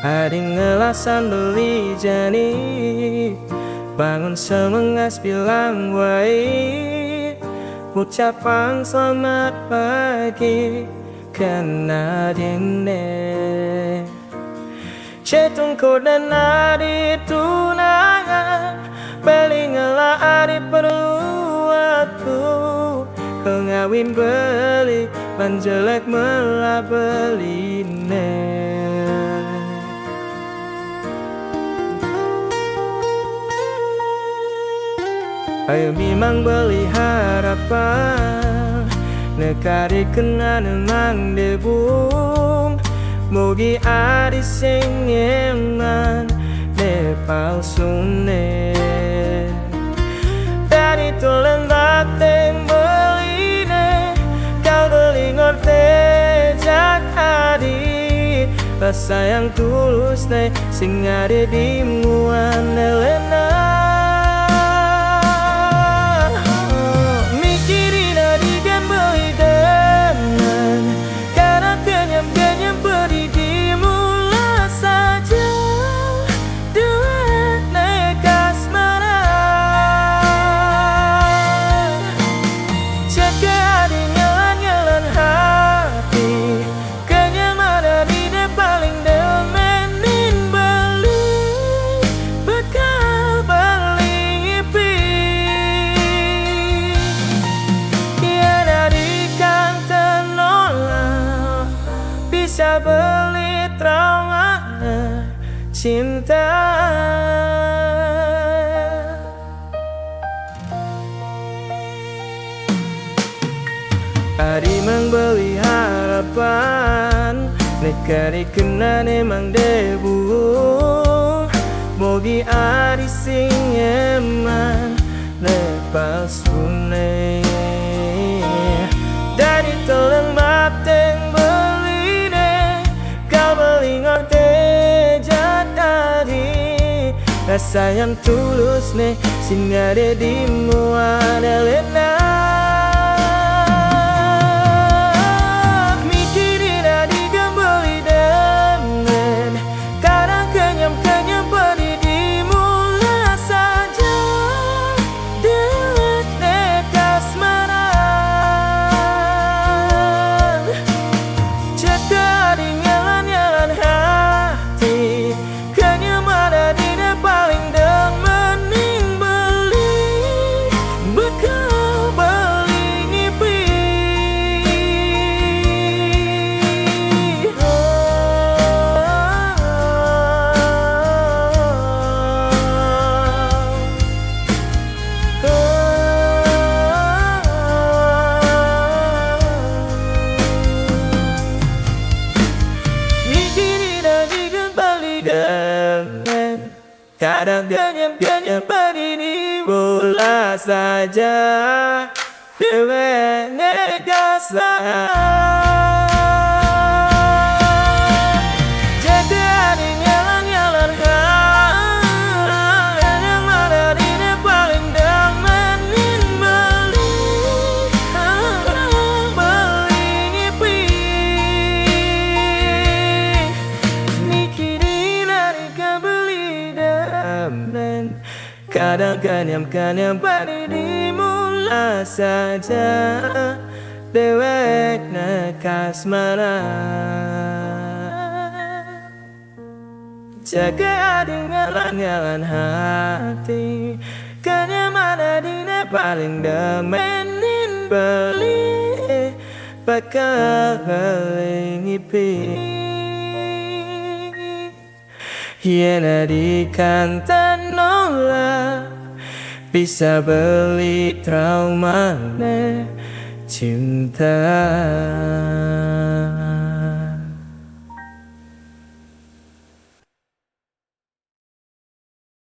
Ading ngelasan beli jani, bangun semengas bilang wai, ucapan selamat pagi kena dine. Cetung dan adi tunangan, beli ngelah adi perlu waktu. Kau ngawin beli, panjelek melah beline. Ayo memang beli harapan, nekari kena nemang debung. Mugi adi sing eman ne palsune. Dari tulen bateng beline, kau beli ngerti jak adi. Rasa yang tulus ne sing ada di muan elena. Bisa beli trauma cinta. Adi membeli harapan, nekari kena nemang debu. Mogi adi sing eman lepal sune. Dari tolong bateng rasa yang tulus nih sing ada di muan elena. Mikirin adi gembeli dengan kadang kenyam-kenyam pedih dimulai saja. Dewek nekas marah, cekak di nyalan-nyalan hati. Kenyam ada di paling demening beli, bekal beli ngipi. Mikirin aja kembali dengan kadang kenyam-kenyam pedih bola saja. Dewek nekas jadi ada nyalan-nyalan yang ada di paling demenin beli, beli ngipi. Mikirin hari kebeli kadang kenyam-kenyam pedih dimulai saja. Dewek nekas marah, jaga adi nyalan-nyalan hati. Kenyam ada di paling demenin beli, bakal beli ngipi. Yen adi kantan nolak, bisa beli trauma cinta.